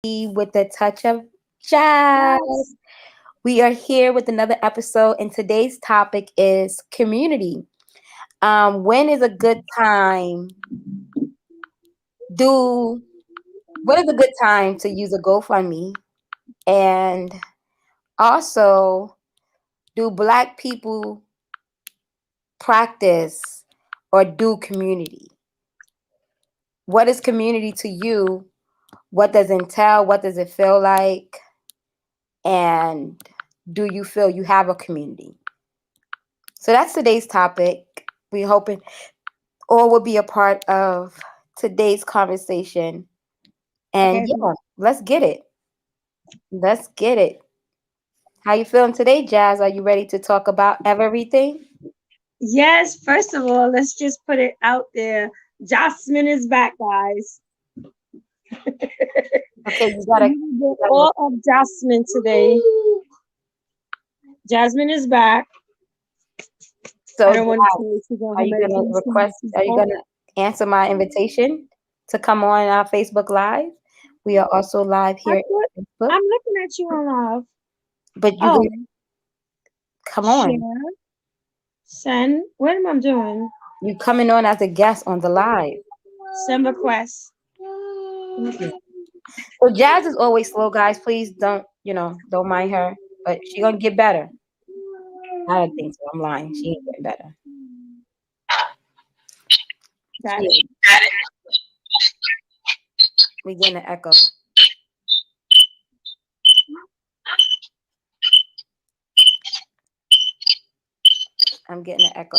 with the Touch of Jazz. Yes. We are here with another episode, and today's topic is community. When is a good time? Do What is a good time to use a GoFundMe? And also, do Black people practice or do community? What is community to you? What does it entail? What does it feel like? And do you feel you have a community? So that's today's topic. We're hoping all will be a part of today's conversation. And Okay. yeah, let's get it. Let's get it. How you feeling today, Jazz? Are you ready to talk about everything? Yes. First of all, let's just put it out there. Jasmine is back, guys. Okay, you So gotta. you will get all of Jasmine today. Jasmine is back. So, I don't want to Jazz, say she's on are her you gonna medication. request? Are you gonna answer my invitation to come on our Facebook Live? We are also live I here put, on Facebook. I'm looking at you on live. But you Oh, gonna come on? share, send. What am I doing? You coming on as a guest on the live? Send request. So Jazz is always slow, guys. Please don't mind her. But she gonna get better. I don't think so. I'm lying. She ain't getting better. Got She it. ain't. We getting an echo. I'm getting an echo.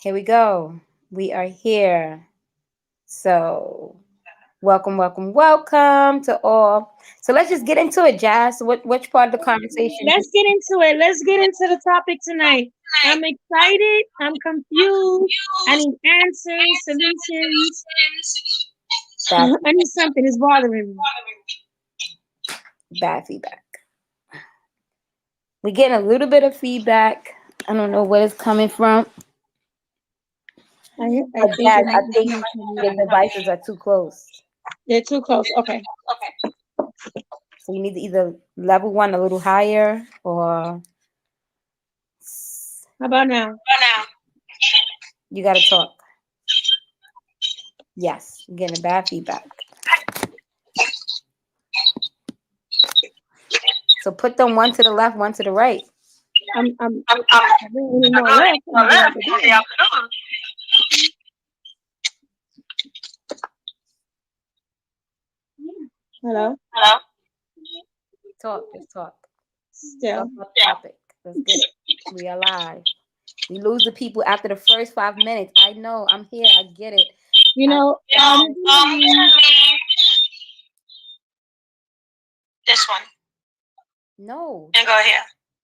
Here we go. We are here. So welcome to all. So let's just get into it, Jazz. Which part of the conversation? Let's get into it. Let's get into the topic tonight. I'm excited. I'm confused. I need answers, solutions. Bad, I need something. It's bothering me. bad feedback. We're getting a little bit of feedback. I don't know where it's coming from. I But think Jazz, it I might be think coming from your you. devices are too close. They're too close. Okay. So you need to either level one a little higher or How about now? you got to talk. Yes, you're getting a bad feedback. So put them one to the left, one to the right. I don't need more left. I'm gonna get out the door. Hello? Talk, just talk. Talk Still. about the topic. Let's get it. We are live. We lose the people after the first 5 minutes. I know. I'm here. I get it. You know, This one. No. And go here.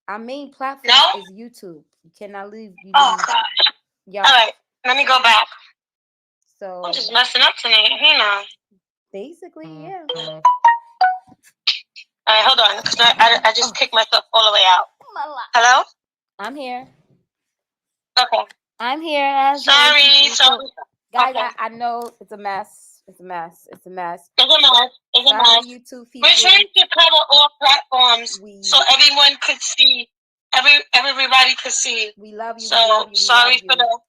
Our main platform is YouTube. You cannot leave. Oh gosh. Yeah. All right. Let me go back. So I'm just messing up tonight. Hang on. basically, yeah. All right, hold on, because I just kicked myself all the way out. Hello? I'm here. Okay. I'm here. As Sorry. guys, Okay. I know it's a mess. It's a mess. It's a mess. It's a mess. It's a Sorry, mess. YouTube people. We're trying to cover all platforms We so everyone could see. Everybody could see. we love you. So We love you. We sorry love for you. the.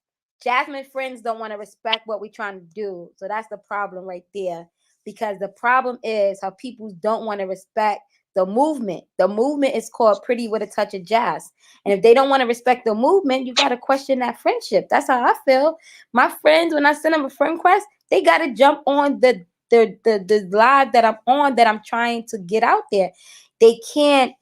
Jasmine friends don't want to respect what we're trying to do. So that's the problem right there. Because the problem is how people don't want to respect the movement. The movement is called Pretty with a Touch of Jazz. And if they don't want to respect the movement, you got to question that friendship. That's how I feel. My friends, when I send them a friend request, they got to jump on the live that I'm on, that I'm trying to get out there. They can't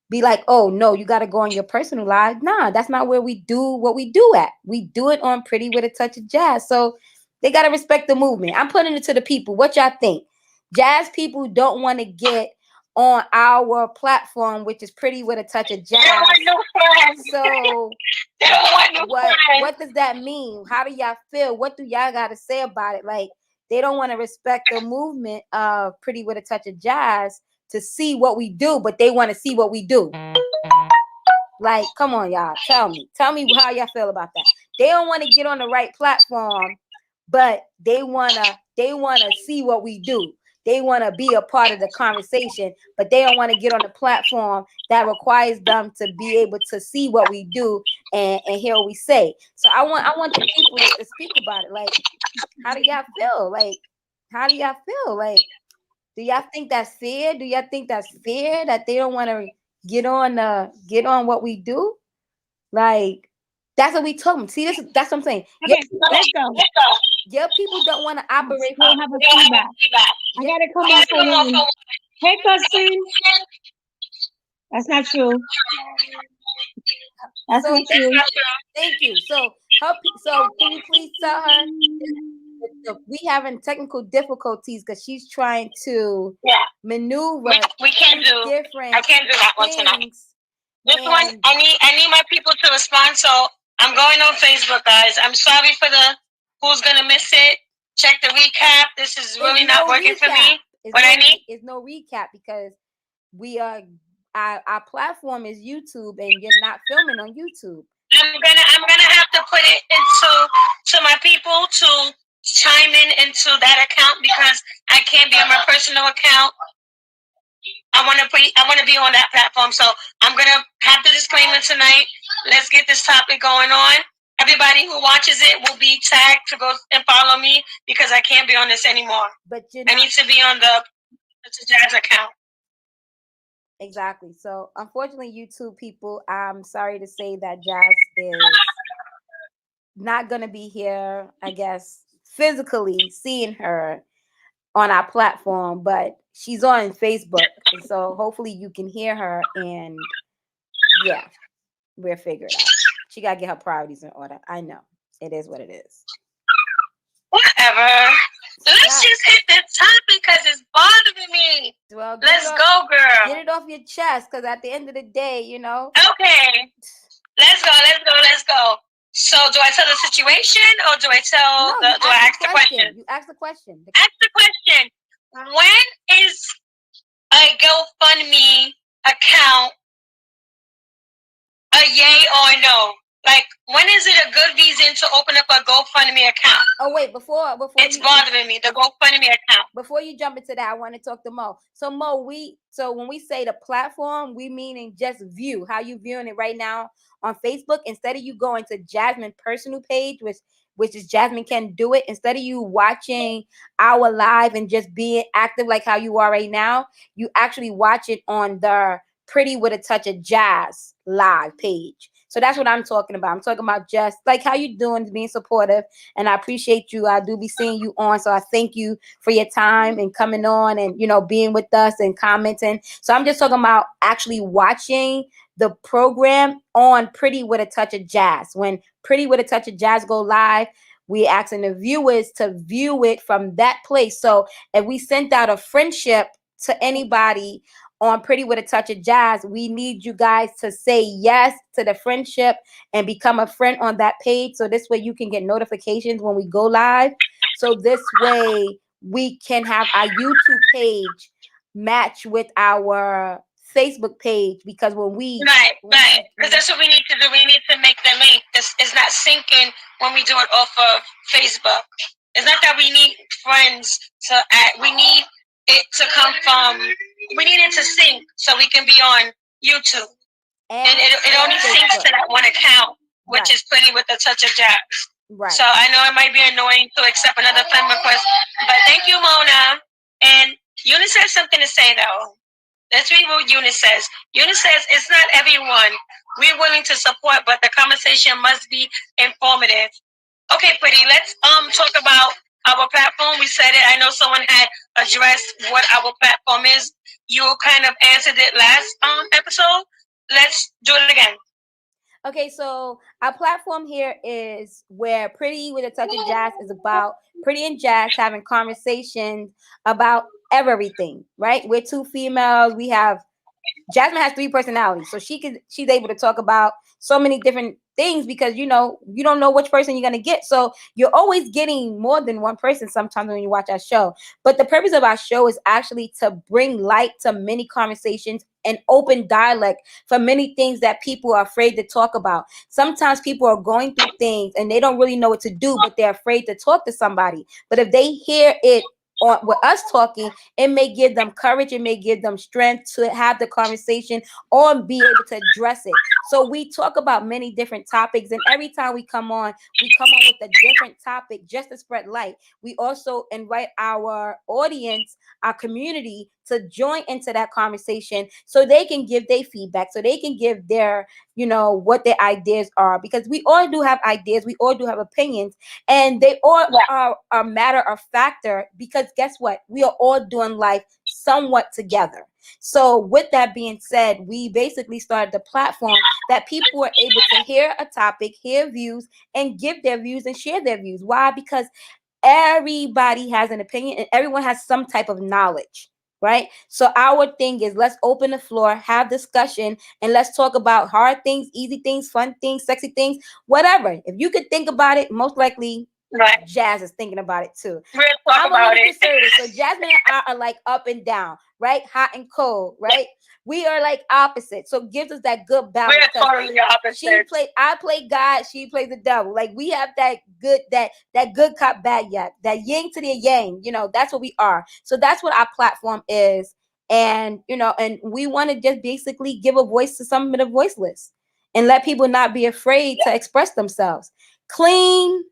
be like, oh no, you got to go on your personal live. Nah, that's not where we do what we do at. We do it on Pretty with a Touch of Jazz. So they got to respect the movement. I'm putting it to the people. What y'all think? Jazz people don't want to get on our platform, which is Pretty with a Touch of They don't Jazz. want no friends. So They don't want no friends. what does that mean? How do y'all feel? What do y'all got to say about it? Like, they don't want to respect the movement of Pretty with a Touch of Jazz to see what we do, but they want to see what we do. Like, come on, y'all. Tell me how y'all feel about that. They don't want to get on the right platform, but they wanna see what we do. They want to be a part of the conversation, but they don't want to get on the platform that requires them to be able to see what we do and hear what we say. So I want the people to speak about it. Like, how do y'all feel? Like, how do y'all feel? Like, do y'all think that's fair? Do y'all think that's fair that they don't want to get on what we do? Like, that's what we told them. See, that's what I'm saying. Okay, let's go. Your people don't want to operate. We'll have a feedback. I gotta come off for one. Hey, cousin. That's not true. That's So not true. thank you. So can you please tell her we having technical difficulties because she's trying to maneuver We can't do. different I can't do that one tonight. things. This one, I need my people to respond. So I'm going on Facebook, guys. I'm sorry for the who's gonna miss it. Check the recap. This is really not working for me. I need is no recap because we are our platform is YouTube and you're not filming on YouTube. I'm gonna have to put it to my people to chime into that account because I can't be on my personal account. I want to be on that platform. So I'm gonna have the disclaimer tonight. Let's get this topic going on. Everybody who watches it will be tagged to go and follow me because I can't be on this anymore. But I need to be on the Touch Jas account. Exactly. So unfortunately, YouTube people, I'm sorry to say that Jas is not gonna be here. I guess physically seeing her on our platform, but she's on Facebook, and so hopefully you can hear her. And yeah, we'll figure it out. She gotta get her priorities in order. I know it is what it is. Whatever. Let's just hit this topic because it's bothering me. Well, let's go, girl. Get it off your chest, because at the end of the day, you know. Okay. Let's go. So, do I tell the situation or do I tell do I ask the question? You ask the question. Ask the question. When is a GoFundMe account a yay or a no? Like, when is it a good reason to open up a GoFundMe account? Oh, wait, before it's bothering me, the GoFundMe account. Before you jump into that, I want to talk to Mo. So Mo, when we say the platform, we meaning just view, how you viewing it right now on Facebook. Instead of you going to Jasmine's personal page, which is Jasmine Can Do It, instead of you watching our live and just being active like how you are right now, you actually watch it on the Pretty with a Touch of Jas live page. So that's what I'm talking about. I'm talking about just like how you doing, being supportive, and I appreciate you. I do be seeing you on, so I thank you for your time and coming on and, you know, being with us and commenting. So I'm just talking about actually watching the program on Pretty with a Touch of Jas. When Pretty with a Touch of Jas go live, we asking the viewers to view it from that place. So if we sent out a friendship to anybody on Pretty with a Touch of Jas, we need you guys to say yes to the friendship and become a friend on that page. So this way you can get notifications when we go live. So this way we can have our YouTube page match with our Facebook page, because when we because that's what we need to do. We need to make the link. It's not syncing when we do it off of Facebook. It's not that we need friends to add. We need it to come from. We need it to sync so we can be on YouTube, and it only syncs to that one account, which is Pretty with a Touch of Jas. Right. So I know it might be annoying to accept another friend request, but thank you, Mona. And Eunice has something to say though. Let's read what Eunice says. Eunice says it's not everyone we're willing to support, but the conversation must be informative. Okay, Pretty. Let's talk about our platform. We said it. I know someone had addressed what our platform is. You kind of answered it last episode. Let's do it again. Okay, so our platform here is where Pretty with a Touch of Jas is about Pretty and Jas having conversations about everything, right? We're two females. We have Jasmine has 3 personalities, so she's able to talk about so many different things because you don't know which person you're gonna get. So you're always getting more than one person sometimes when you watch our show. But the purpose of our show is actually to bring light to many conversations and open dialogue for many things that people are afraid to talk about. Sometimes people are going through things and they don't really know what to do, but they're afraid to talk to somebody. But if they hear it on with us talking, it may give them courage, it may give them strength to have the conversation or be able to address it. So we talk about many different topics, and every time we come on with a different topic just to spread light. We also invite our audience, our community, to join into that conversation so they can give their feedback, so they can give their, what their ideas are, because we all do have ideas, we all do have opinions, and they all are matter of factor, because guess what? We are all doing life somewhat together. So with that being said, we basically started the platform that people were able to hear a topic, hear views, and give their views and share their views. Why? Because everybody has an opinion and everyone has some type of knowledge, right? So our thing is, let's open the floor, have discussion, and let's talk about hard things, easy things, fun things, sexy things, whatever. If you could think about it, most likely Jazz is thinking about it too. I'm a little conservative, so Jasmine and I are like up and down, right? Hot and cold, right? We are like opposite, so it gives us that good balance. We're totally opposite. I play God, she plays the devil. Like we have that good cop bad yak, that yin to the yang. That's what we are. So that's what our platform is, and and we want to just basically give a voice to some of the voiceless, and let people not be afraid to express themselves. Clean.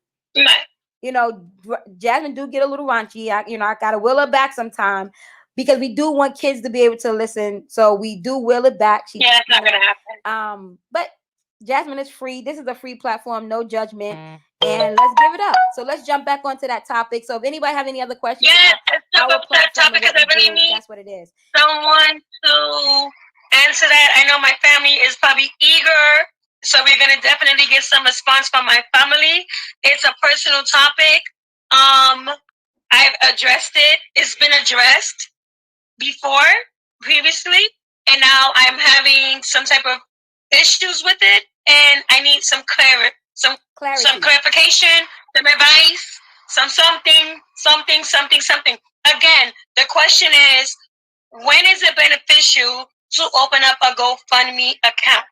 Jasmine do get a little raunchy. I gotta will her back sometime because we do want kids to be able to listen. So we do will it back. It's not gonna happen. But Jasmine is free. This is a free platform, no judgment. And let's give it up. So let's jump back onto that topic. So if anybody have any other questions, let's jump up to that topic because I really need that's what it is. Someone to answer that. I know my family is probably eager. So we're going to definitely get some response from my family. It's a personal topic. I've addressed it. It's been addressed previously, and now I'm having some type of issues with it, and I need some clarity, some clarification, some advice, something. Again, the question is, when is it beneficial to open up a GoFundMe account?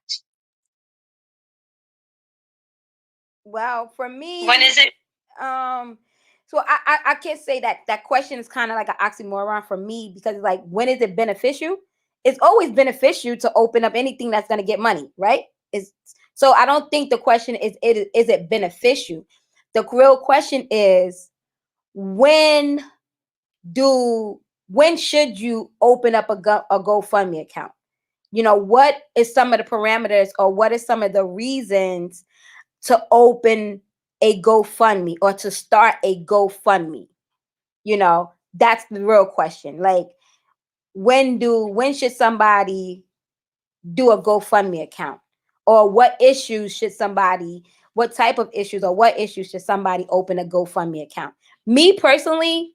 Well, for me, when is it? So I can't say that question is kind of like an oxymoron for me, because it's like, when is it beneficial? It's always beneficial to open up anything that's going to get money, right? So I don't think the question is it beneficial. The real question is, when should you open up a GoFundMe account? What is some of the parameters, or what is some of the reasons to open a GoFundMe or to start a GoFundMe? That's the real question. Like, when should somebody do a GoFundMe account? Or what type of issues, or what issues should somebody open a GoFundMe account? Me personally,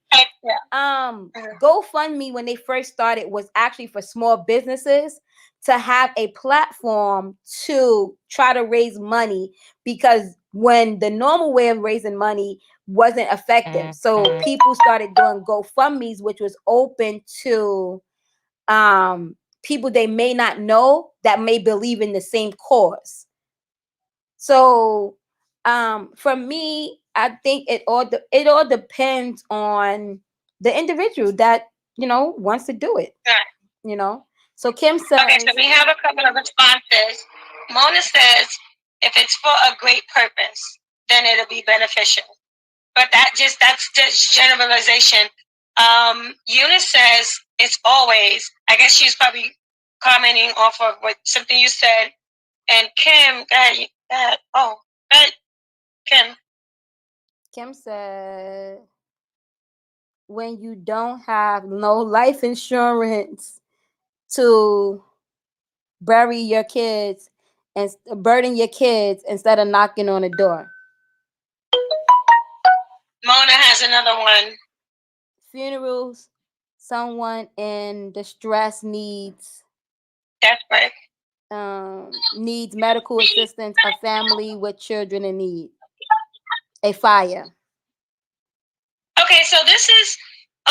GoFundMe, when they first started, was actually for small businesses to have a platform to try to raise money, because when the normal way of raising money wasn't effective, so people started doing GoFundMes, which was open to people they may not know that may believe in the same cause. So for me, I think it all depends on the individual that wants to do it. So Kim says, okay, so we have a couple of responses. Mona says, if it's for a great purpose, then it'll be beneficial. But that's just generalization. Eunice says it's always. I guess she's probably commenting off of something you said. And Kim, Kim. Kim said, when you don't have no life insurance to bury your kids and burden your kids instead of knocking on the door. Mona has another one. Funerals, someone in distress needs Desperate. Needs medical assistance, a family with children in need, a fire. Okay, so this is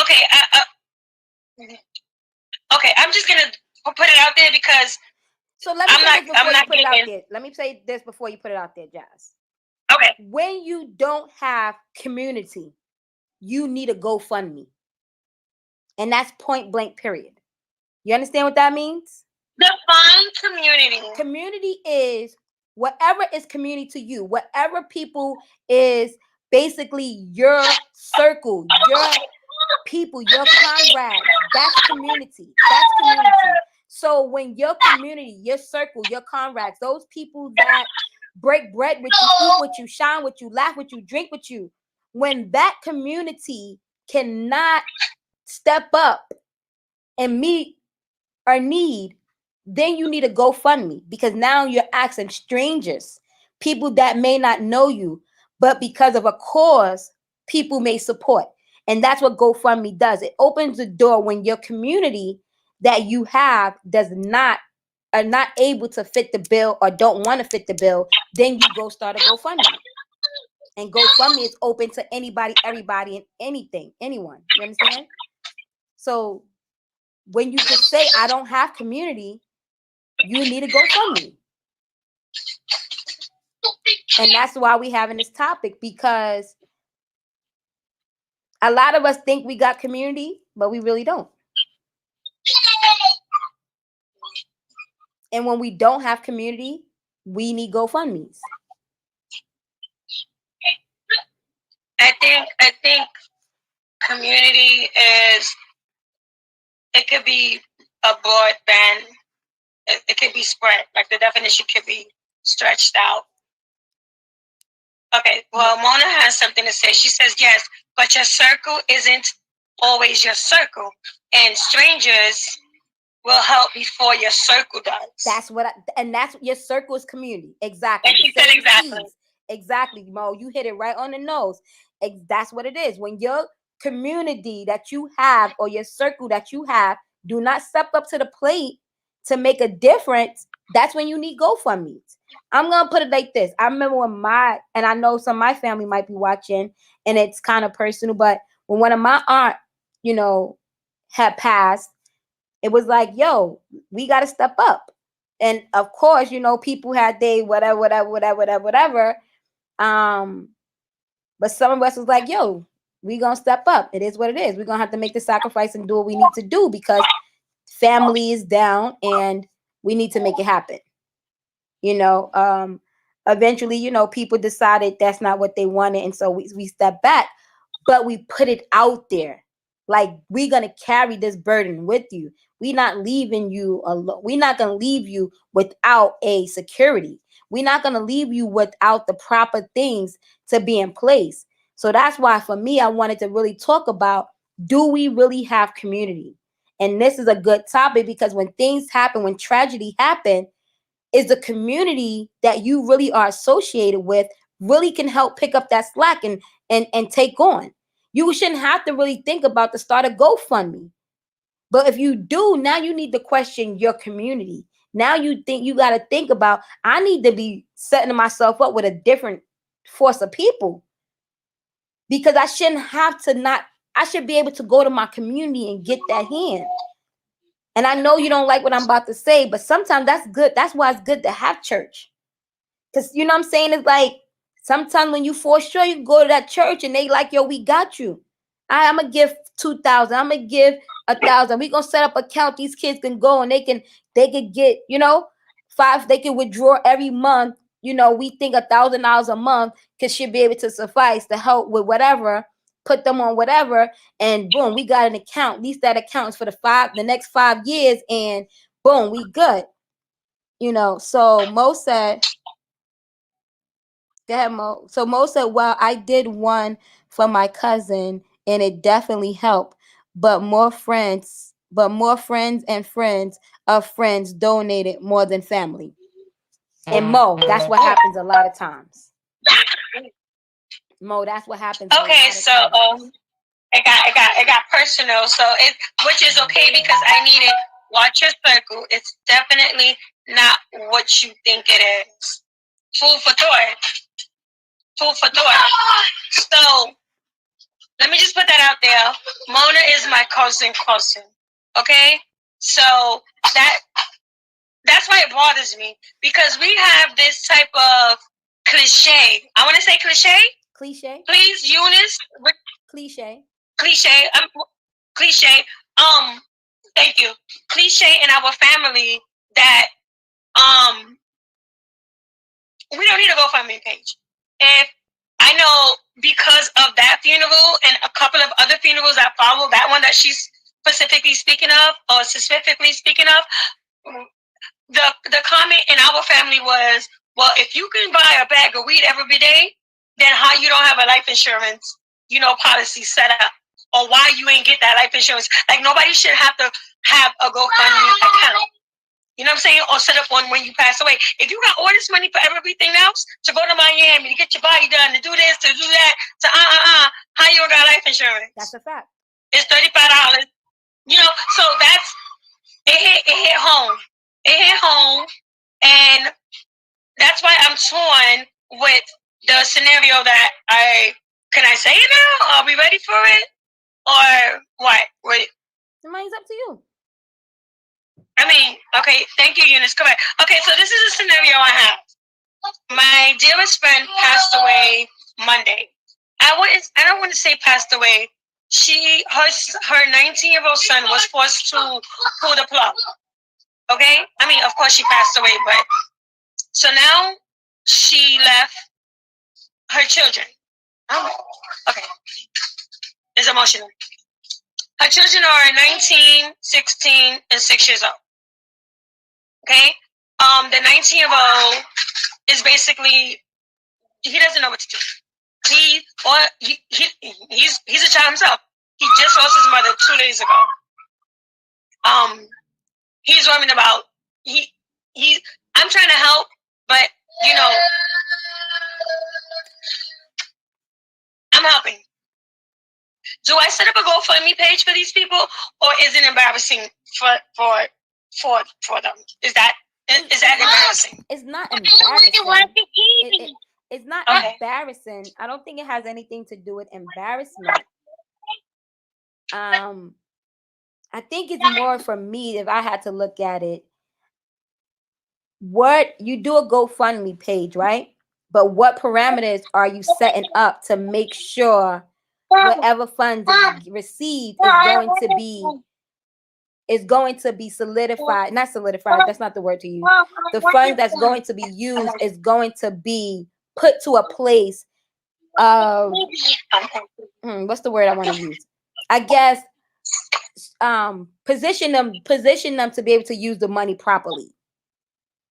okay. Okay, I'm just gonna put it out there because so let me say this before you put it out giving. there. Let me say this before you put it out there, Jas. Okay. When you don't have community, you need a GoFundMe. And that's point blank, period. You understand what that means? Define community. Community is whatever is community to you, whatever people is basically your circle, your people, your comrades. That's community. That's community. So when your community, your circle, your comrades, those people that break bread with you, eat with you, shine with you, laugh with you, drink with you, when that community cannot step up and meet our need, then you need a GoFundMe, because now you're asking strangers, people that may not know you, but because of a cause, people may support. And that's what GoFundMe does. It opens the door when your community that you have are not able to fit the bill or don't want to fit the bill. Then you go start a GoFundMe. And GoFundMe is open to anybody, everybody, and anything, anyone. You understand? So when you just say, I don't have community, you need to GoFundMe. And that's why we having this topic, because a lot of us think we got community, but we really don't. And when we don't have community, we need GoFundMes. I think community is, it could be a broad band. It could be spread. Like the definition could be stretched out. Okay, well, Mona has something to say. She says, yes, but your circle isn't always your circle. And strangers will help before your circle does. That's what that's your circle is community. Exactly. And she said exactly. Keys. Exactly, Mo. You hit it right on the nose. That's what it is. When your community that you have or your circle that you have do not step up to the plate to make a difference, that's when you need GoFundMe. I'm gonna put it like this. I remember when and I know some of my family might be watching, and it's kind of personal, but when one of my aunt, had passed, it was like, yo, we got to step up. And of course, people had whatever. But some of us was like, yo, we gonna step up. It is what it is. We're gonna have to make the sacrifice and do what we need to do, because family is down and we need to make it happen. Eventually, people decided that's not what they wanted, and so we stepped back, but we put it out there. Like, we're gonna carry this burden with you. We're not leaving you alone. We're not gonna leave you without a security. We're not gonna leave you without the proper things to be in place. So that's why, for me, I wanted to really talk about, do we really have community? And this is a good topic, because when things happen, when tragedy happens, is the community that you really are associated with really can help pick up that slack and take on. You shouldn't have to really think about to start a GoFundMe. But if you do, now you need to question your community. Now you got to think about, I need to be setting myself up with a different force of people, because I should be able to go to my community and get that hand. And I know you don't like what I'm about to say, but sometimes that's good. That's why it's good to have church. Because, you know what I'm saying? It's like, sometimes when you fall short, you go to that church and they like, yo, we got you. I'm going to give 2,000. I'm going to give 1,000. We're going to set up an account. These kids can go and they can get, 5. They can withdraw every month. We think $1,000 a month should be able to suffice to help with whatever. Put them on whatever, and boom, we got an account. At least that account is for the next 5 years, and boom, we good. So Mo said, go ahead, Mo. So Mo said, well, I did one for my cousin and it definitely helped, but more friends and friends of friends donated more than family. And Mo, that's what happens a lot of times. Mo, that's what happens. Okay, so it got personal. So which is okay, because I needed Watch your circle. It's definitely not what you think it is. Food for thought. Food for thought. So let me just put that out there. Mona is my cousin. Okay? So that's why it bothers me. Because we have this type of cliche. I want to say cliche. Cliche. Please, Eunice. Cliche. Cliche. Thank you. Cliche in our family that we don't need a GoFundMe page. If I know because of that funeral and a couple of other funerals that follow that one that she's specifically speaking of, the comment in our family was, well, if you can buy a bag of weed every day, then how you don't have a life insurance, policy set up, or why you ain't get that life insurance? Like, nobody should have to have a GoFundMe account. You know what I'm saying? Or set up one when you pass away. If you got all this money for everything else, to go to Miami, to get your body done, to do this, to do that, how you don't got life insurance? That's a fact. It's $35. So it hit home. It hit home, and that's why I'm torn with the scenario that can I say it now? Are we ready for it? Or what? Wait. The money's up to you. I mean, okay, thank you, Eunice. Correct. Okay, so this is a scenario I have. My dearest friend passed away Monday. I don't want to say passed away. Her 19-year-old son was forced to pull the plug. Okay? I mean, of course she passed away, but so now she left her children. Oh, okay. It's emotional. Her children are 19, 16, and 6 years old. Okay? The 19-year-old is basically, he doesn't know what to do. He's a child himself. He just lost his mother 2 days ago. He's worrying about, I'm trying to help, but, I'm helping. Do I set up a GoFundMe page for these people, or is it embarrassing for them? Is that embarrassing? It's not embarrassing. It's not embarrassing. I don't think it has anything to do with embarrassment. I think it's more for me, if I had to look at it. What you do a GoFundMe page, right? But what parameters are you setting up to make sure whatever funds is received is going to be solidified? Not solidified, that's not the word to use. The funds that's going to be used is going to be put to a place of what's the word I want to use? I guess position them to be able to use the money properly.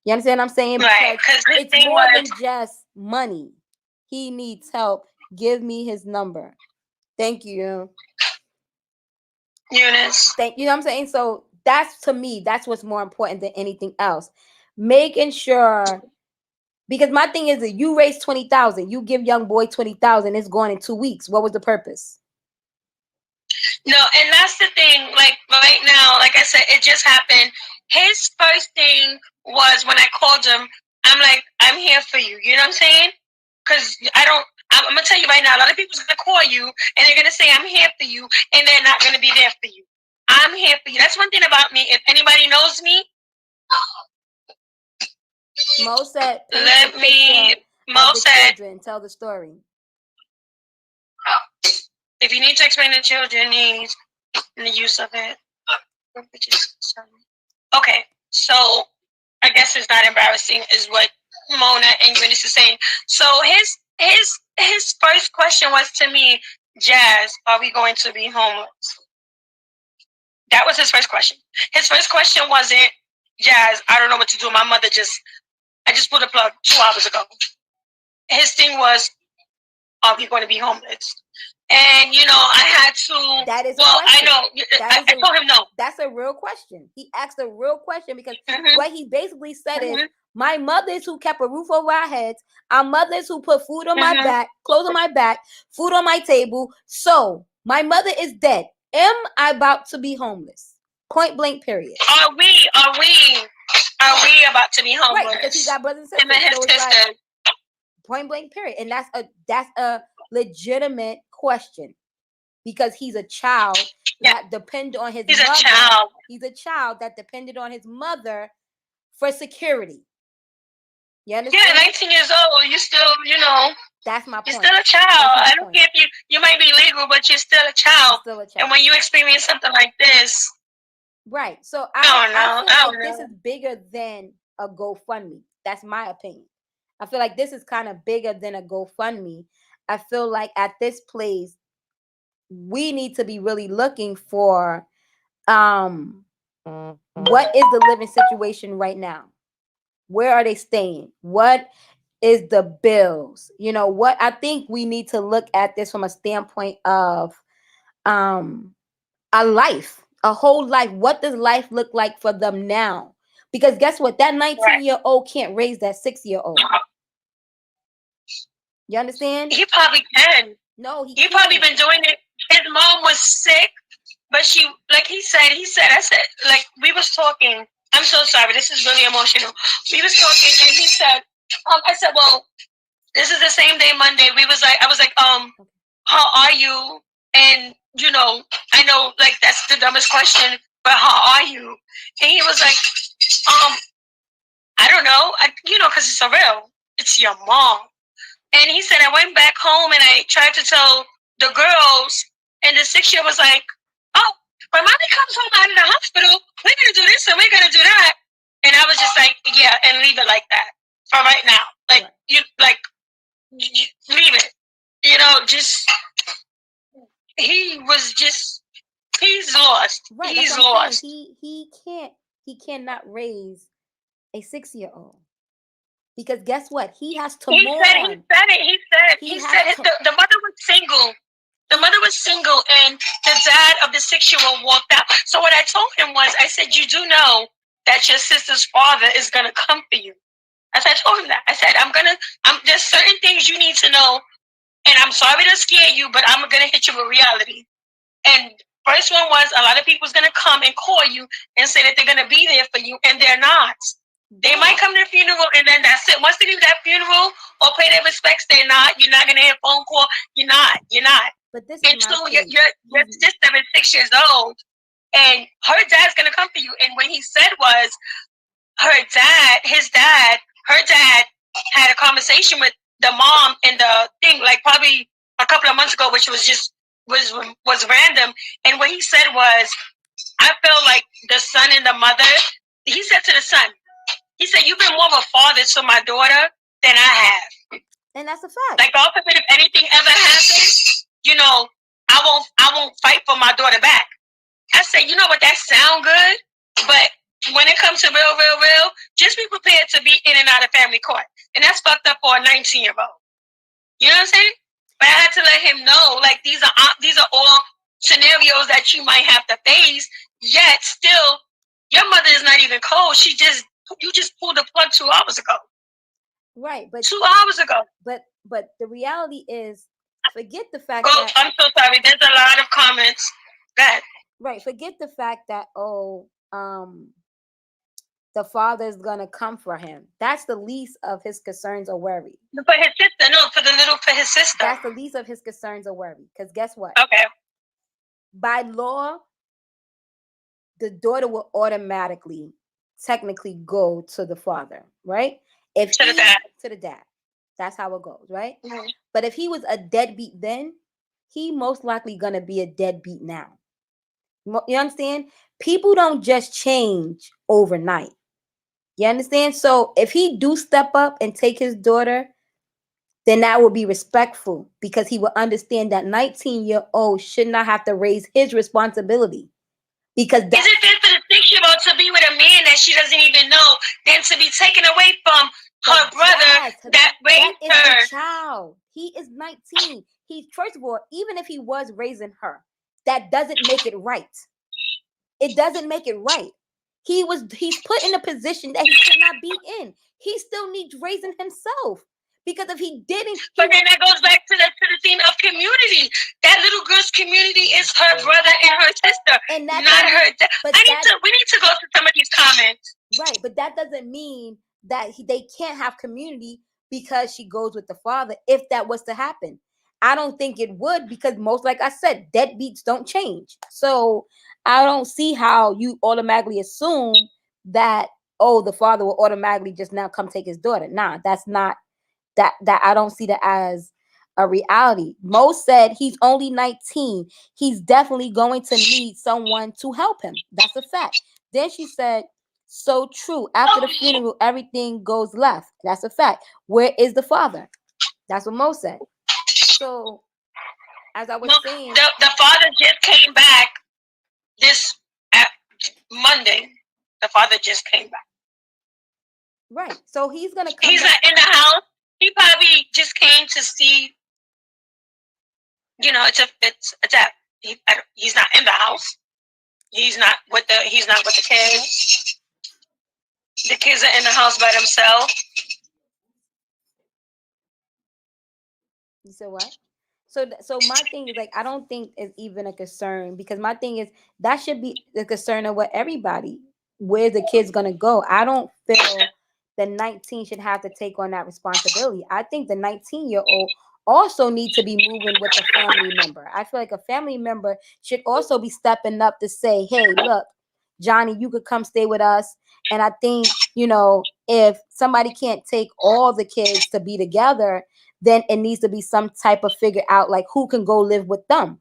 You understand what I'm saying? Right, because it's more than just money. He needs help. Give me his number. Thank you, Eunice. You know what I'm saying? So that's, to me, that's what's more important than anything else. Making sure, because my thing is that you raise 20,000, you give young boy 20,000, it's gone in 2 weeks. What was the purpose? No, and that's the thing. Like right now, like I said, it just happened. His first thing was when I called him, I'm like, I'm here for you. You know what I'm saying? Because I'm going to tell you right now, a lot of people's going to call you and they're going to say, I'm here for you, and they're not going to be there for you. I'm here for you. That's one thing about me. If anybody knows me, Mo said, tell the story. If you need to explain the children needs and the use of it. Okay, so I guess it's not embarrassing is what Mona and Eunice is saying. So his first question was to me, Jazz, are we going to be homeless? That was his first question. His first question wasn't, Jazz, I don't know what to do. I just pulled a plug 2 hours ago. His thing was, are we going to be homeless? And, I had to. That is I know. I told him no. That's a real question. He asked a real question because what he basically said is, my mothers who kept a roof over our heads, our mothers who put food on my back, clothes on my back, food on my table. So my mother is dead. Am I about to be homeless? Point blank. Period. Are we about to be homeless? Right, because he got brothers and sisters. Him and his So it's sister. like, point blank. Period. And that's a legitimate question, because he's a child that depended on his mother. A child. He's a child that depended on his mother for security. You understand? Yeah, 19 years old. You still, That's my point. You're still a child. I don't care if you might be legal, but you're still a child. Still a child. And when you experience something like this, right. So I feel like this is bigger than a GoFundMe. That's my opinion. I feel like this is kind of bigger than a GoFundMe. I feel like at this place, we need to be really looking for what is the living situation right now? Where are they staying? What is the bills? What I think we need to look at this from a standpoint of a life, a whole life. What does life look like for them now? Because guess what? That 19-year-old can't raise that 6-year-old. You understand? He probably can. No, he probably been doing it. His mom was sick, but she, like I said, like we was talking. I'm so sorry. This is really emotional. We was talking, and he said, I said, well, this is the same day, Monday. I was like, how are you? And I know, like, that's the dumbest question, but how are you? And he was like, I don't know, because it's surreal. It's your mom. And he said, I went back home and I tried to tell the girls, and the 6-year was like, oh, when mommy comes home out of the hospital, we're going to do this and we're going to do that. And I was just like, yeah, and leave it like that for right now. Like, leave it. Just, he's lost. Right, he's lost. He cannot raise a 6-year-old. Because guess what? He has to mourn. He said the mother was single. The mother was single, and the dad of the 6-year-old walked out. So what I told him was, I said, you do know that your sister's father is going to come for you. I told him that. I said, there's certain things you need to know, and I'm sorry to scare you, but I'm going to hit you with reality. And first one was, a lot of people's going to come and call you and say that they're going to be there for you, and they're not. They might come to the funeral, and then that's it. Once they leave that funeral or pay their respects, they're not. You're not going to hear a phone call. You're not. But this is your sister is 6 years old, and her dad's going to come for you. And what he said was, her dad had a conversation with the mom and the thing, like probably a couple of months ago, which was random. And what he said was, I feel like the son and the mother, he said to the son, he said, you've been more of a father to my daughter than I have. And that's a fact. Like, God forbid, if anything ever happens, I won't fight for my daughter back. I said, you know what, that sound good, but when it comes to real, just be prepared to be in and out of family court. And that's fucked up for a 19-year-old. You know what I'm saying? But I had to let him know, like, these are all scenarios that you might have to face, yet still, your mother is not even cold. You just pulled the plug 2 hours ago. Right, but 2 hours ago. But the reality is, forget the fact that I'm so sorry. There's a lot of comments. Go ahead. Right, forget the fact that the father is gonna come for him. That's the least of his concerns or worry. For his sister, no, for his sister. That's the least of his concerns or worry. Because guess what? Okay. By law, the daughter will automatically, technically, go to the father, right? To the dad. That's how it goes, right? Mm-hmm. But if he was a deadbeat then, he most likely gonna be a deadbeat now. You understand? People don't just change overnight. You understand? So if he do step up and take his daughter, then that will be respectful, because he will understand that 19-year-old should not have to raise his responsibility. Because is it fair for the 6-year-old to be with a man that she doesn't even know, than to be taken away from her brother that raised her? The child. He is 19. He, first of all, even if he was raising her, that doesn't make it right. It doesn't make it right. He's put in a position that he should not be in. He still needs raising himself. Because if he didn't, but then that goes back to the theme of community. That little girl's community is her brother and her sister, And that not doesn't- her dad. but We need to go to some of these comments. Right, but that doesn't mean that they can't have community because she goes with the father. If that was to happen, I don't think it would, because most, like I said, deadbeats don't change. So I don't see how you automatically assume that, oh, the father will automatically just now come take his daughter. Nah, that's not that I don't see that as a reality. Mo said he's only 19. He's definitely going to need someone to help him. That's a fact. Then she said, so true. After the funeral, everything goes left. That's a fact. Where is the father? That's what Mo said. So, as I was saying, the father just came back this Monday. The father just came back. right. So he's gonna come. He's back. not in the house. He probably just came to see. You know, he's not in the house. He's not with the kids. The kids are in the house by themselves. You said what? So my thing is, like, I don't think it's even a concern, because my thing is that should be the concern of what everybody, where the kid's gonna go. I don't feel the 19 should have to take on that responsibility. I think the 19-year-old also need to be moving with a family member. I feel like a family member should also be stepping up to say, hey, look, Johnny, you could come stay with us. And I think, if somebody can't take all the kids to be together, then it needs to be some type of figure out, like, who can go live with them.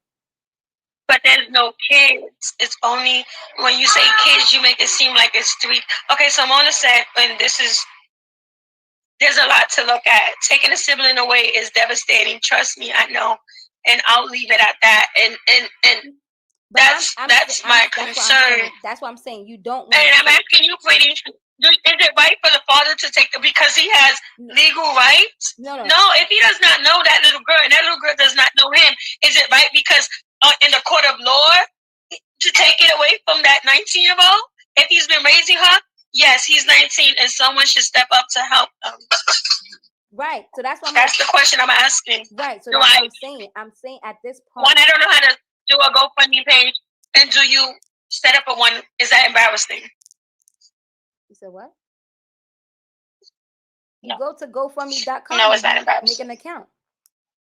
But there's no kids. It's only when you say kids, you make it seem like it's three. Okay, so Mona said, and there's a lot to look at. Taking a sibling away is devastating. Trust me, I know. And I'll leave it at that. And that's my concern. That's what I'm saying. You don't want. And I'm asking you, Brady, is it right for the father to take because he has legal rights? No. If he does not know that little girl, and that little girl does not know him, is it right because in the court of law to take it away from that 19-year-old? If he's been raising her, yes, he's 19, and someone should step up to help him. Right. So that's what the question I'm asking. Right. So that's what I'm saying. I'm saying at this point, one, I don't know how to do a GoFundMe page, and do you set up a one? Is that embarrassing? You said what? No. You go to GoFundMe.com. No, it's not embarrassing. Make an account.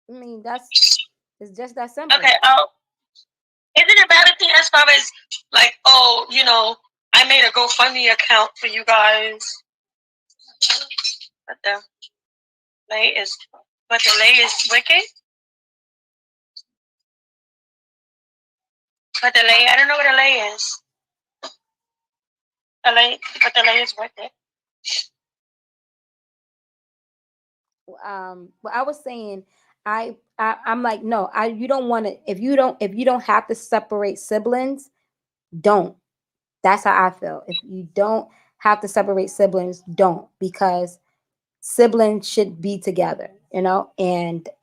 I mean, it's just that simple. Okay. Is it embarrassing as far as like, I made a GoFundMe account for you guys, but the lay is wicked. But the lay, I don't know what a lay is. But the lay is wicked. Well, I was saying, I'm like, no, you don't want to, if you don't have to separate siblings, don't. That's how I feel. If you don't have to separate siblings, don't, because siblings should be together, and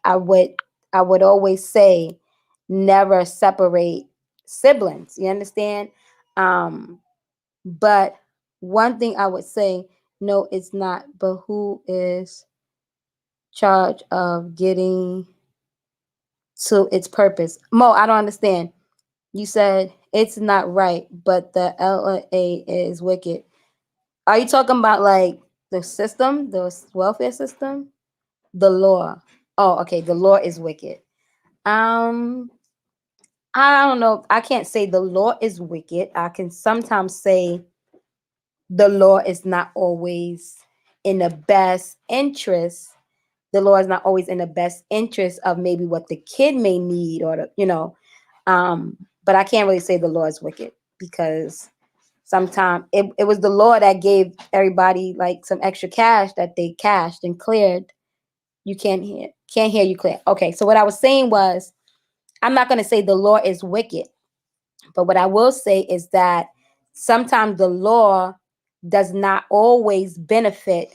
I would always say, never separate siblings. You understand? But one thing I would say, no, it's not, but who is charge of getting to its purpose? Mo, I don't understand. You said it's not right, but the LA is wicked. Are you talking about like the system, the welfare system, the law? Oh, okay. The law is wicked. I don't know. I can't say the law is wicked. I can sometimes say the law is not always in the best interest. The law is not always in the best interest of maybe what the kid may need, or but I can't really say the law is wicked, because sometimes it was the law that gave everybody like some extra cash that they cashed and cleared. You can't hear you clear. Okay, so what I was saying was, I'm not going to say the law is wicked, but what I will say is that sometimes the law does not always benefit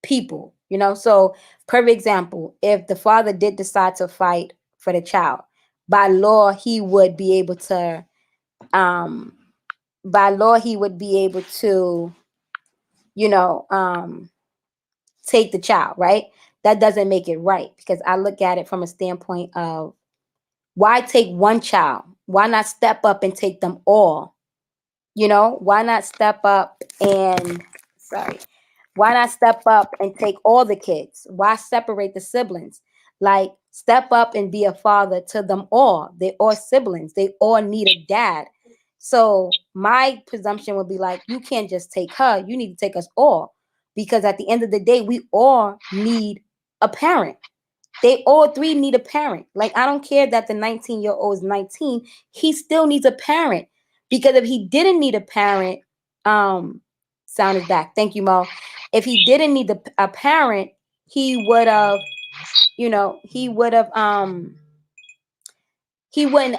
people, So, per example, if the father did decide to fight for the child, by law, he would be able to, take the child, right? That doesn't make it right, because I look at it from a standpoint of Why take one child? Why not step up and take them all? You know, why not step up and sorry, why not step up and take all the kids? Why separate the siblings? Like, step up and be a father to them all. They all siblings. They all need a dad. So my presumption would be like, you can't just take her. You need to take us all. Because at the end of the day, we all need a parent. They all three need a parent. Like, I don't care that the 19-year-old is 19, he still needs a parent. Because if he didn't need a parent, sound is back. Thank you, Mo. If he didn't need a parent, he would have, you know, he wouldn't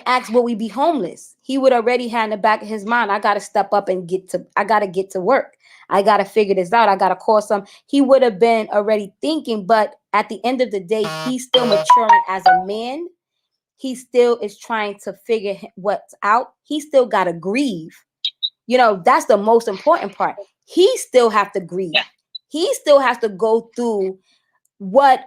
ask will we be homeless. He would already have in the back of his mind, I gotta step up and I gotta get to work. I gotta figure this out. I gotta call some. He would have been already thinking, but at the end of the day, he's still maturing as a man. He still is trying to figure what's out. He still gotta grieve. You know, that's the most important part. He still have to grieve. He still has to go through what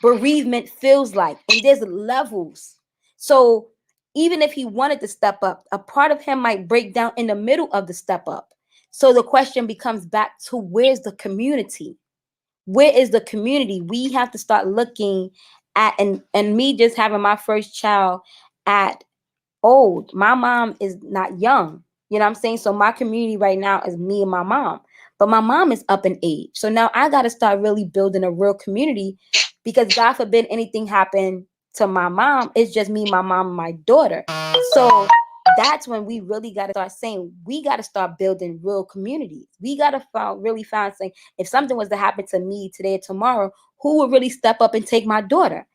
bereavement feels like. And there's levels. So even if he wanted to step up, a part of him might break down in the middle of the step up. So the question becomes back to, where's the community? Where is the community? We have to start looking at, and me just having my first child at old. My mom is not young. You know what I'm saying? So my community right now is me and my mom. But my mom is up in age. So now I got to start really building a real community, because God forbid anything happen to my mom. It's just me, my mom, and my daughter. So that's when we really got to start saying, we got to start building real communities. We got to really find saying, if something was to happen to me today or tomorrow, who would really step up and take my daughter?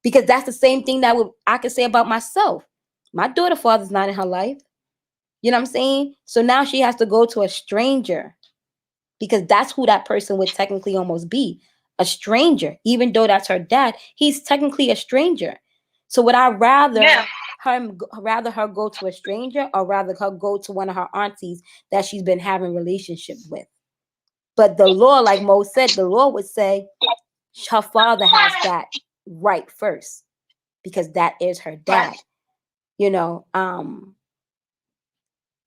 Because that's the same thing that I could say about myself. My daughter father's not in her life. You know what I'm saying? So now she has to go to a stranger, because that's who that person would technically almost be, a stranger. Even though that's her dad, he's technically a stranger. So would I rather her go to a stranger, or rather her go to one of her aunties that she's been having relationships with? But the law, like Mo said, the law would say her father has that right first, because that is her dad. You know,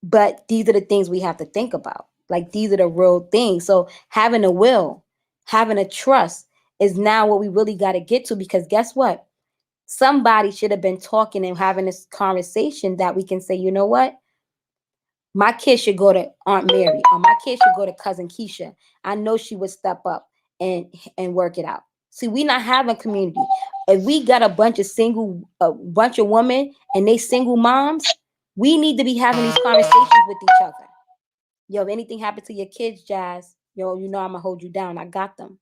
but these are the things we have to think about. Like, these are the real things. So having a will, having a trust is now what we really got to get to, because guess what? Somebody should have been talking and having this conversation that we can say, you know what? My kid should go to Aunt Mary, or my kid should go to Cousin Keisha. I know she would step up and work it out. See, we not having community. If we got a bunch of women and they single moms, we need to be having these conversations with each other. Yo, if anything happened to your kids, Jazz, yo, you know I'm gonna hold you down. I got them.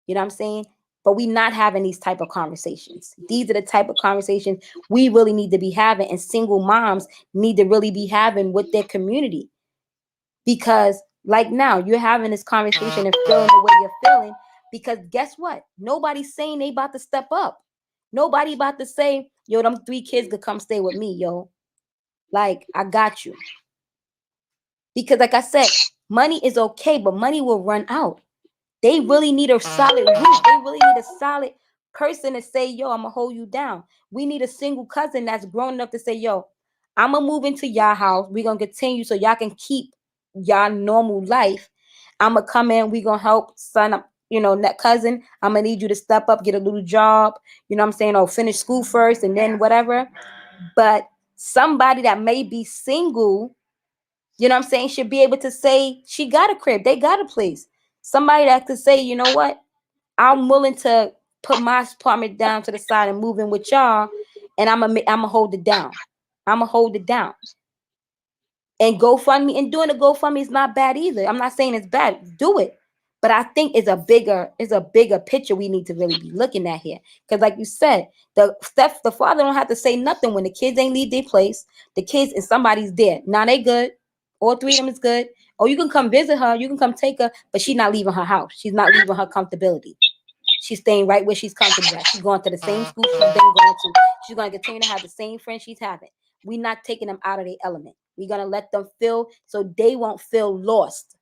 You know what I'm saying? But we not having these type of conversations. These are the type of conversations we really need to be having, and single moms need to really be having with their community. Because like now, you're having this conversation and feeling the way you're feeling, because guess what? Nobody's saying they about to step up. Nobody about to say, yo, them 3 kids could come stay with me, yo. Like, I got you. Because like I said, money is okay, but money will run out. They really need a solid roof. They really need a solid person to say, yo, I'm going to hold you down. We need a single cousin that's grown enough to say, yo, I'm going to move into y'all house. We're going to continue so y'all can keep y'all normal life. I'm going to come in. We're going to help son up, you know, that cousin. I'm going to need you to step up, get a little job. You know what I'm saying? Or finish school first and then whatever. But somebody that may be single, you know what I'm saying, should be able to say she got a crib. They got a place. Somebody that could say, you know what? I'm willing to put my apartment down to the side and move in with y'all, and I'm gonna hold it down. I'm gonna hold it down. And GoFundMe, and doing a GoFundMe is not bad either. I'm not saying it's bad. Do it. But I think it's a bigger picture we need to really be looking at here. Because like you said, the father don't have to say nothing when the kids ain't leave their place. The kids and somebody's there. Now they good. All 3 of them is good. Or you can come visit her. You can come take her. But she's not leaving her house. She's not leaving her comfortability. She's staying right where she's comfortable at. She's going to the same school she's been going to. She's going to continue to have the same friends she's having. We're not taking them out of their element. We're going to let them feel so they won't feel lost.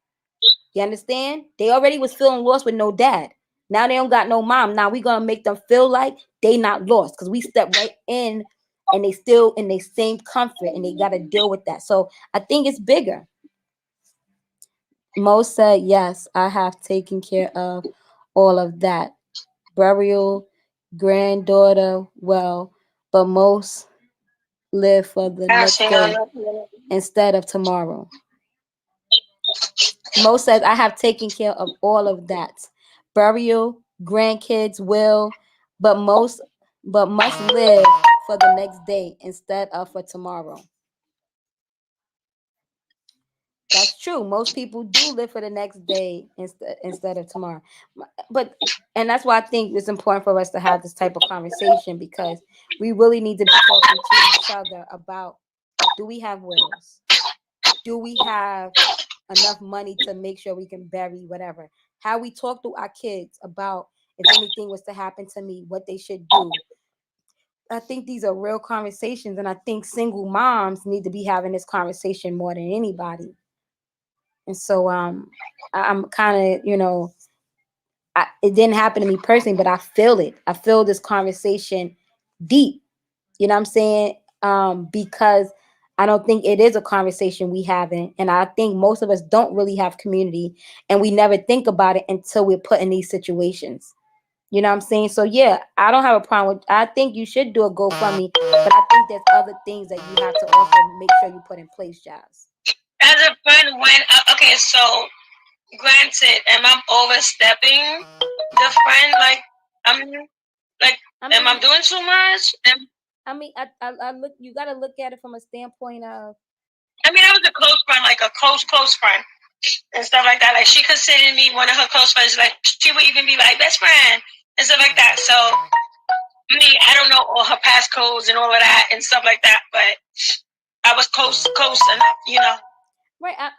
You understand? They already was feeling lost with no dad. Now they don't got no mom. Now we're going to make them feel like they not lost, because we step right in and they still in the same comfort and they got to deal with that. So I think it's bigger. Most said, yes, I have taken care of all of that. Burial, granddaughter, well, but most live for the next Passing day on. instead of tomorrow. Mo says, I have taken care of all of that. Burial, grandkids will, but most but must live for the next day instead of for tomorrow. That's true. Most people do live for the next day instead of tomorrow. But and that's why I think it's important for us to have this type of conversation because we really need to be talking to each other about, do we have wills? Do we have enough money to make sure we can bury whatever? How we talk to our kids about if anything was to happen to me, what they should do. I think these are real conversations, and I think single moms need to be having this conversation more than anybody. And so I'm kind of, it didn't happen to me personally, but I feel it. I feel this conversation deep. You know what I'm saying? Because I don't think it is a conversation we haven't. And I think most of us don't really have community and we never think about it until we're put in these situations. You know what I'm saying? So yeah, I don't have a problem with, I think you should do a GoFundMe, but I think there's other things that you have to also make sure you put in place, Jazz. As a friend, when okay, so granted, am I overstepping the friend? Like, I'm like, I am I mean, doing too much? I look. You got to look at it from a standpoint of. I mean, I was a close friend, like a close friend, and stuff like that. Like, she considered me one of her close friends. Like, she would even be like best friend and stuff like that. So, I mean, I don't know all her passcodes and all of that and stuff like that, but I was close enough. Right. I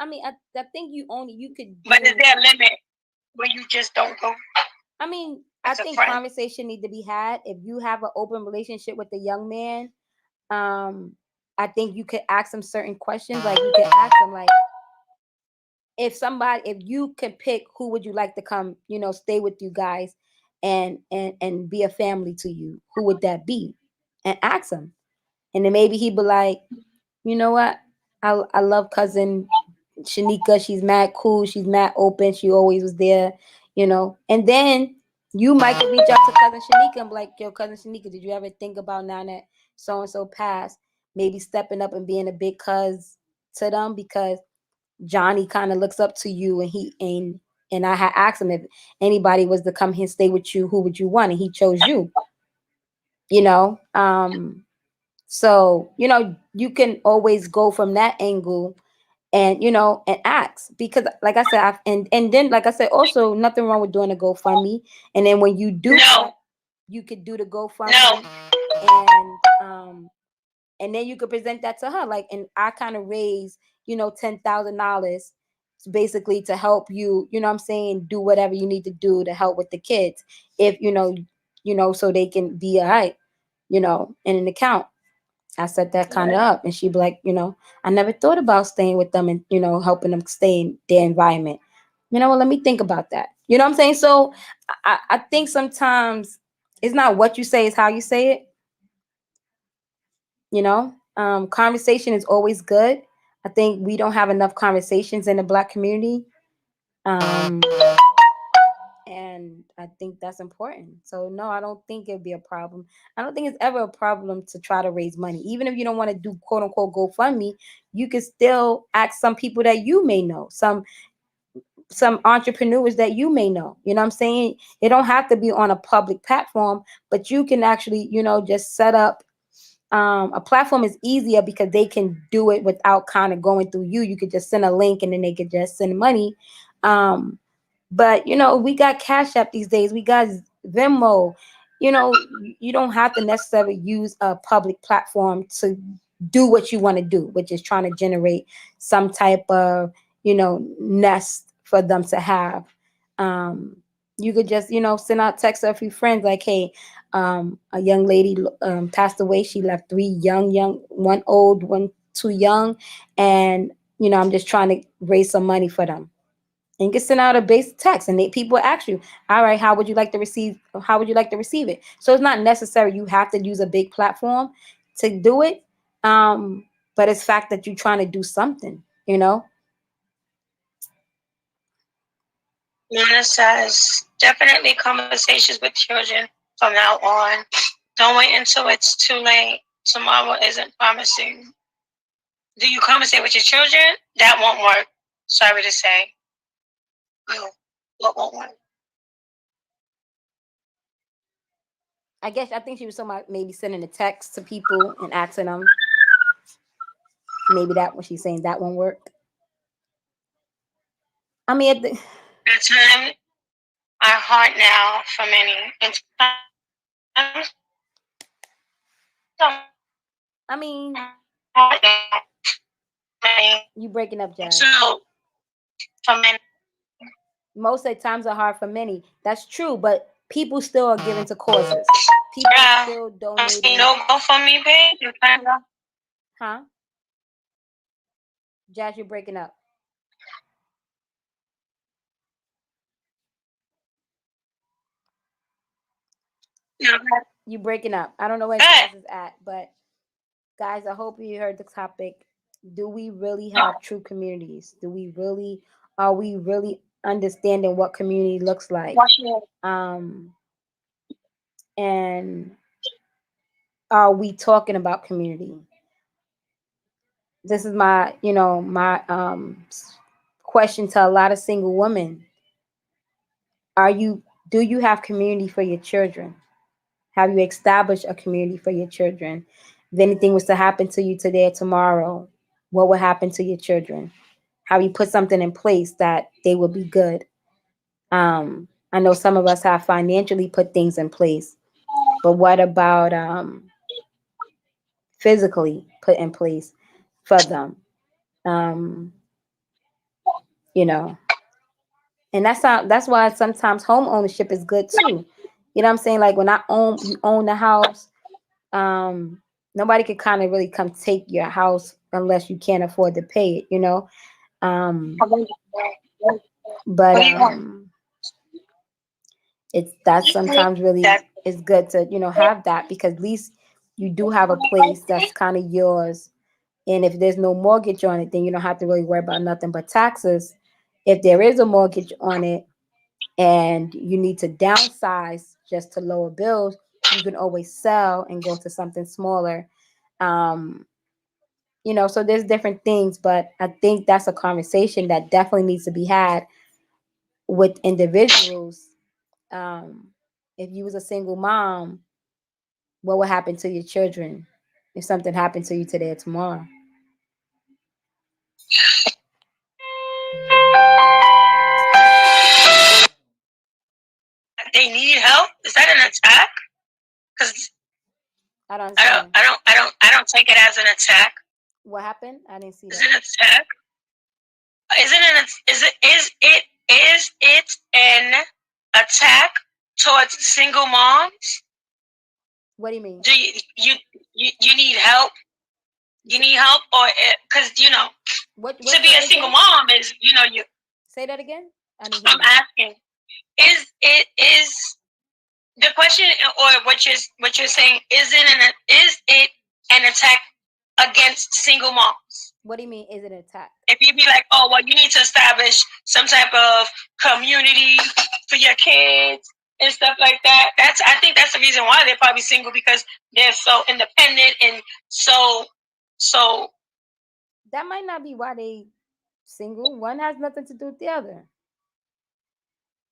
think you could do. But is there a limit where you just don't go? I mean, I As a think friend. conversation need to be had. If you have an open relationship with a young man, I think you could ask him certain questions. Like you could ask him, like, if you could pick, who would you like to come, stay with you guys, and be a family to you? Who would that be? And ask him, and then maybe he'd be like, you know what, I love cousin Shanika. She's mad cool. She's mad open. She always was there. And then you might could reach out to cousin Shanika and be like, yo, cousin Shanika, did you ever think about now that so and so passed, maybe stepping up and being a big cuz to them? Because Johnny kind of looks up to you, and I had asked him if anybody was to come here and stay with you, who would you want? And he chose you. You know, so you can always go from that angle and ask, because like I said, and then like I said, also nothing wrong with doing a GoFundMe, and then when you do that, you could do the GoFundMe, and then you could present that to her, like, and I kind of raise $10,000 basically to help you, what I'm saying, do whatever you need to do to help with the kids, if so they can be all right, in an account. I set that kind of up, and she'd be like, I never thought about staying with them and helping them stay in their environment. Well, let me think about that. You know what I'm saying? So I think sometimes it's not what you say, it's how you say it. Conversation is always good. I think we don't have enough conversations in the Black community. Um, and I think that's important. So no, I don't think it'd be a problem. I don't think it's ever a problem to try to raise money. Even if you don't want to do quote unquote GoFundMe, you can still ask some people that you may know, some entrepreneurs that you may know. You know what I'm saying? It don't have to be on a public platform, but you can actually, just set up a platform is easier because they can do it without kind of going through you. You could just send a link and then they could just send money. But we got Cash App these days. We got Venmo. You don't have to necessarily use a public platform to do what you want to do, which is trying to generate some type of nest for them to have. You could just send out text to a few friends like, hey, a young lady passed away. She left three young, one old, one too young, and I'm just trying to raise some money for them. And you can send out a basic text, and people ask you, all right, how would you like to receive it? So it's not necessary you have to use a big platform. to do it. But it's fact that you're trying to do something, you know. Luna says, definitely conversations with children from now on. Don't wait until it's too late. Tomorrow isn't promising. Do you conversate with your children? That won't work. Sorry to say. No, that won't work. I think she was talking about maybe sending a text to people and asking them. Maybe that what she's saying that won't work. I mean, The time are hard now for many. And times are I mean, hard now for many. you breaking up, Jazz. So, for many. Most of the times are hard for many. That's true, but people still are giving to causes. People still donating. No GoFundMe page. Huh? Jazz, you're breaking up. You breaking up. I don't know where Jazz is at, but guys, I hope you heard the topic. Do we really have true communities? Are we really understanding what community looks like? And are we talking about community? This is my, my question to a lot of single women. Do you have community for your children? Have you established a community for your children? If anything was to happen to you today or tomorrow, what would happen to your children? Have you put something in place that they will be good? I know some of us have financially put things in place, but what about physically put in place for them? Um, you know, and that's why sometimes home ownership is good too. You know what I'm saying? Like when you own the house, nobody could kind of really come take your house unless you can't afford to pay it, you know. But that's sometimes really it's good to have that, because at least you do have a place that's kind of yours, and if there's no mortgage on it, then you don't have to really worry about nothing but taxes. If there is a mortgage on it and you need to downsize just to lower bills, you can always sell and go to something smaller. um so there's different things, but I think that's a conversation that definitely needs to be had with individuals. um if you was a single mom, what would happen to your children if something happened to you today or tomorrow? They need help. Is that an attack? Because I don't understand. I don't take it as an attack. What happened? I didn't see that. Is it an attack? Is it an attack towards single moms? What do you mean? Do you need help? You need help, or because what to be a single mom is you. Say that again. I'm asking. Is the question, or what you're saying? Is it an attack against single moms? What do you mean? Is it an attack? If you be like, oh well, you need to establish some type of community for your kids and stuff like that. I think that's the reason why they're probably single, because they're so independent and so. That might not be why they single. One has nothing to do with the other.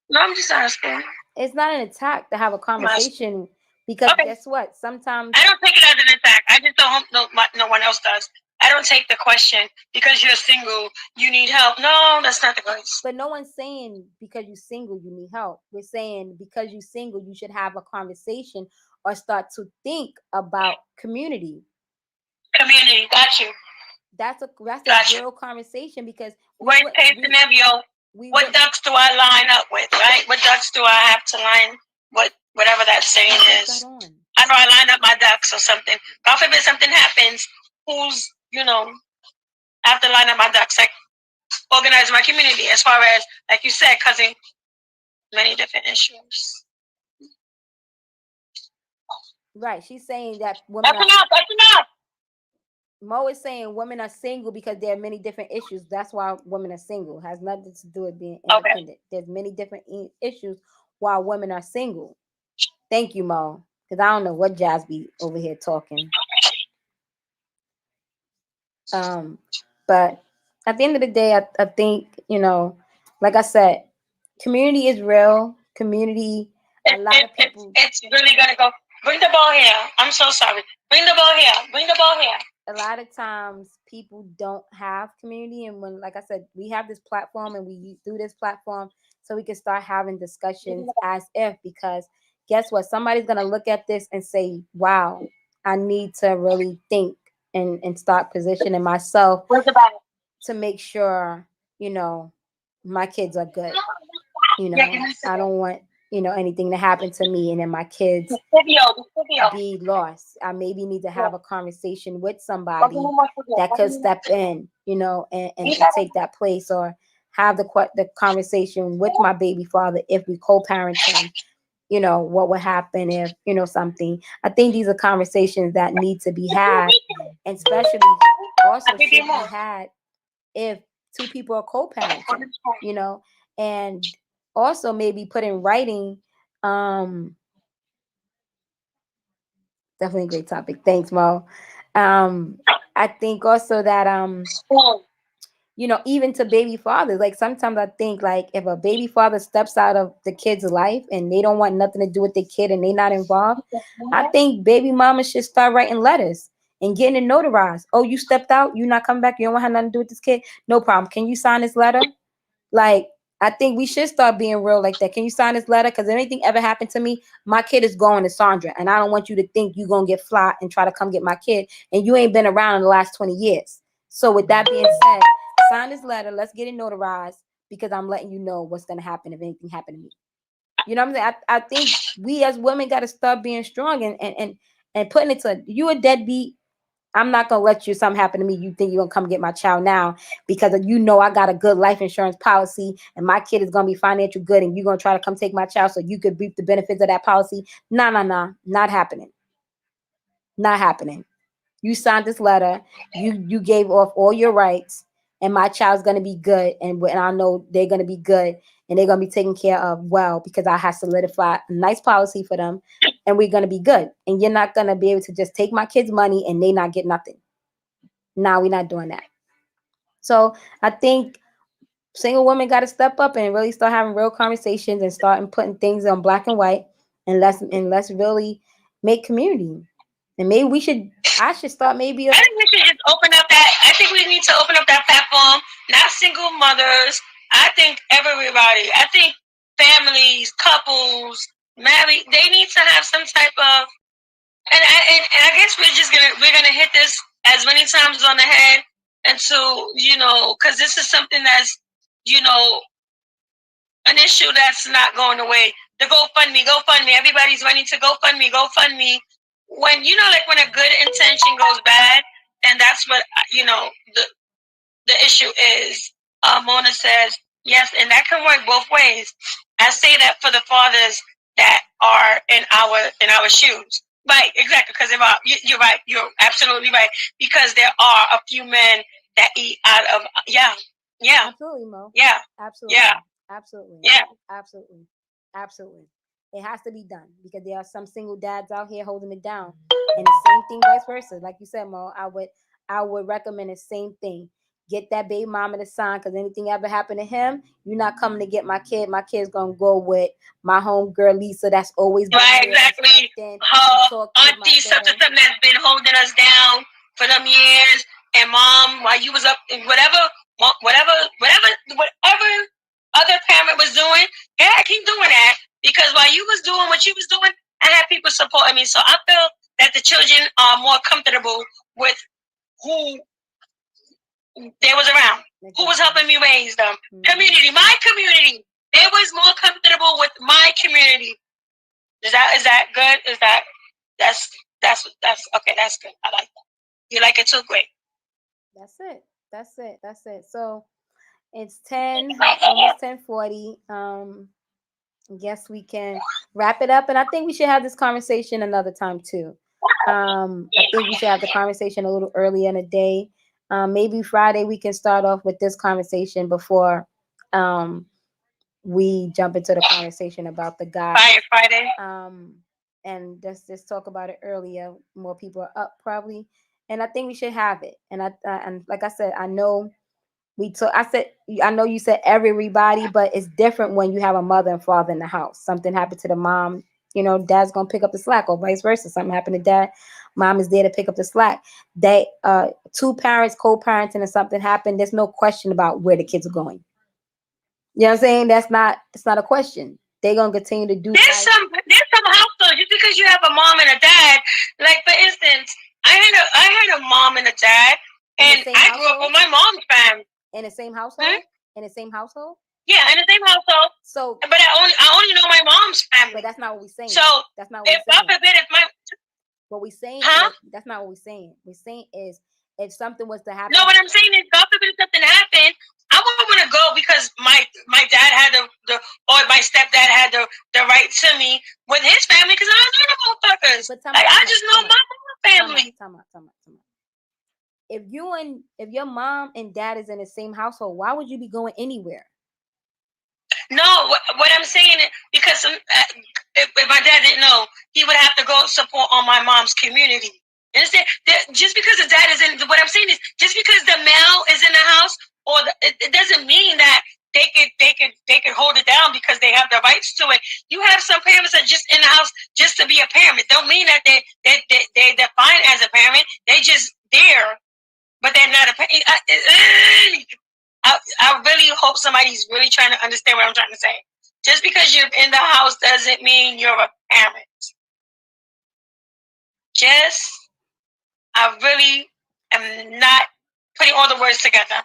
No, I'm just asking. It's not an attack to have a conversation, because guess what? Sometimes I don't take it as an attack. I just don't hope no one else does. I don't take the question because you're single, you need help. No, that's not the case. But no one's saying because you're single you need help. We're saying because you're single you should have a conversation or start to think about community. Community, got you. That's a real conversation, because worst case scenario, what ducks do I line up with, right? What ducks do I have to line? Whatever that saying is. I know I line up my ducks or something. God forbid something happens. I have to line up my ducks, like organize my community, as far as, like you said, causing many different issues. Right. She's saying that women That's are. enough. That's enough. Mo is saying women are single because there are many different issues. That's why women are single. It has nothing to do with being Okay. independent. There's many different issues why women are single. Thank you, Mo. Because I don't know what Jazz be over here talking. Um, but at the end of the day, I think, like I said, community is real. Community, a lot of people, It's really gonna go. Bring the ball here. I'm so sorry. Bring the ball here. Bring the ball here. a lot of times people don't have community. And when, like I said, we have this platform and we do this platform so we can start having discussions as if, because guess what? Somebody's going to look at this and say, wow, I need to really think and start positioning myself Where's the ball? to make sure, you know, my kids are good. Yeah, give me the I video. don't want, anything to happen to me and then my kids The video. The video. be lost. I maybe need to Yeah. have a conversation with What do you somebody want to do? that What do could you want step to do? in, and You got it. take that place, or have the conversation with my baby father if we co-parent him. What would happen if, something. I think these are conversations that need to be had, and especially also I'll give you should be more. had if two people are For co-parenting, this phone. and also maybe put in writing. um Definitely a great topic. Thanks, Mo. I think also that Phone. even to baby fathers, like sometimes I think like if a baby father steps out of the kid's life and they don't want nothing to do with the kid and they not involved, I think baby mama should start writing letters and getting it notarized. Oh, you stepped out, you not coming back, you don't want to have nothing to do with this kid. No problem. Can you sign this letter? Like, I think we should start being real like that. Can you sign this letter? Because if anything ever happened to me, my kid is going to Sandra. And I don't want you to think you're going to get fly and try to come get my kid. And you ain't been around in the last 20 years. So with that being said, sign this letter. Let's get it notarized because I'm letting you know what's going to happen if anything happened to me. You know what I'm saying? I think we as women got to start being strong and putting it to you a deadbeat. I'm not gonna let you something happen to me. You think you're gonna come get my child now because I got a good life insurance policy and my kid is gonna be financial good and you're gonna try to come take my child so you could reap the benefits of that policy. Nah, nah, nah, not happening. Not happening. You signed this letter. You gave off all your rights, and my child's gonna be good, and I know they're gonna be good, and they're gonna be taken care of well because I have solidified a nice policy for them, and we're gonna be good. And you're not gonna be able to just take my kids' money and they not get nothing. Nah, we're not doing that. So I think single women got to step up and really start having real conversations and starting putting things on black and white, and let's really make community. And maybe I should start maybe I think we should just open up that. I think we need to open up that platform. Not single mothers. I think everybody. I think families, couples, married. They need to have some type of. And I guess we're gonna hit this as many times on the head until because this is something that's you know an issue that's not going away. The GoFundMe, GoFundMe. Everybody's running to GoFundMe, GoFundMe. When like when a good intention goes bad, and that's what the issue is. Mona says yes, and that can work both ways. I say that for the fathers that are in our shoes. Right, exactly. Because you're right. You're absolutely right. Because there are a few men that eat out of yeah, absolutely, Mo. yeah, Absolutely. yeah, Absolutely. yeah. Absolutely. Absolutely. It has to be done because there are some single dads out here holding it down. And the same thing vice versa. Like you said, Mo, I would recommend the same thing. Get that baby mama to sign because anything ever happened to him, you're not coming to get my kid. My kid's gonna go with my home girl Lisa that's always been Right, there and exactly. stepped in Her to talk to my auntie, such daughter. and such, that's been holding us down for them years. And mom, while you was up, whatever other parent was doing, yeah, keep doing that. Because while you was doing what you was doing, I had people supporting me. So I feel that the children are more comfortable with who they was around, who was helping me raise them. Community, my community. They was more comfortable with my community. Is that good? That's that's okay? That's good. I like that. You like it too? Great. That's it. That's it. That's it. So it's 10, almost 10:40. Guess we can wrap it up, and I think we should have this conversation another time too. I think we should have the conversation a little earlier in the day. Maybe Friday we can start off with this conversation before um, we jump into the conversation about the God. Friday. And just talk about it earlier. More people are up probably, and I think we should have it. And and like I said, I know I said, I know you said everybody, but it's different when you have a mother and father in the house. Something happened to the mom, dad's gonna pick up the slack, or vice versa. Something happened to dad, mom is there to pick up the slack. They two parents co-parenting and something happened, there's no question about where the kids are going. You know what I'm saying? It's not a question. They're gonna continue to do there's some households just because you have a mom and a dad. Like for instance, I had a mom and a dad, and I grew up with my mom's family. In the same household? In the same household? Yeah, in the same household. So, but I only know my mom's family. But that's not what we're saying. So that's not what we're saying. God forbid if my what we're saying that's not what we're saying. We're saying is if something was to happen. No, what I'm saying is God forbid if something happened, I wouldn't want to go because my dad had the or my stepdad had the right to me with his family because I don't know the motherfuckers. Like I just know my family. Time out. If your mom and dad is in the same household, why would you be going anywhere? No, what I'm saying is because if my dad didn't know, he would have to go support on my mom's community. You understand? Just because the dad is in, what I'm saying is just because the male is in the house, or it doesn't mean that they could hold it down because they have the rights to it. You have some parents that are just in the house just to be a parent. Don't mean that they're defined as a parent. They just there, but they're not a parent. I really hope somebody's really trying to understand what I'm trying to say. Just because you're in the house doesn't mean you're a parent. I really am not putting all the words together.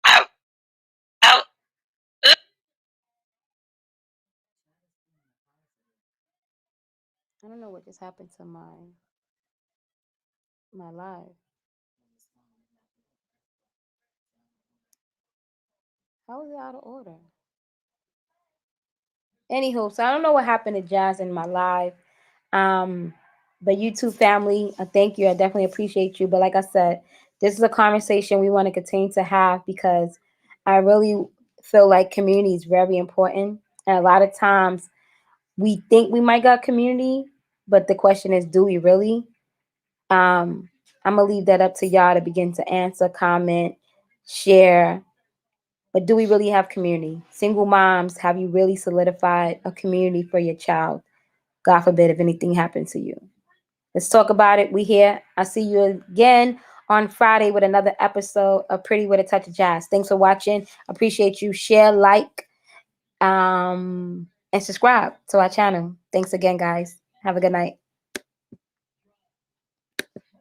I don't know what just happened to my live. How is it out of order? Anywho, so I don't know what happened to Jas in my live. But YouTube family, thank you. I definitely appreciate you. But like I said, this is a conversation we want to continue to have because I really feel like community is very important. And a lot of times we think we might got community, but the question is, do we really? I'm gonna leave that up to y'all to begin to answer, comment, share. But do we really have community? Single moms, have you really solidified a community for your child? God forbid if anything happened to you. Let's talk about it. We here. I'll see you again on Friday with another episode of Pretty with a Touch of Jas. Thanks for watching. Appreciate you. Share, like, and subscribe to our channel. Thanks again, guys. Have a good night.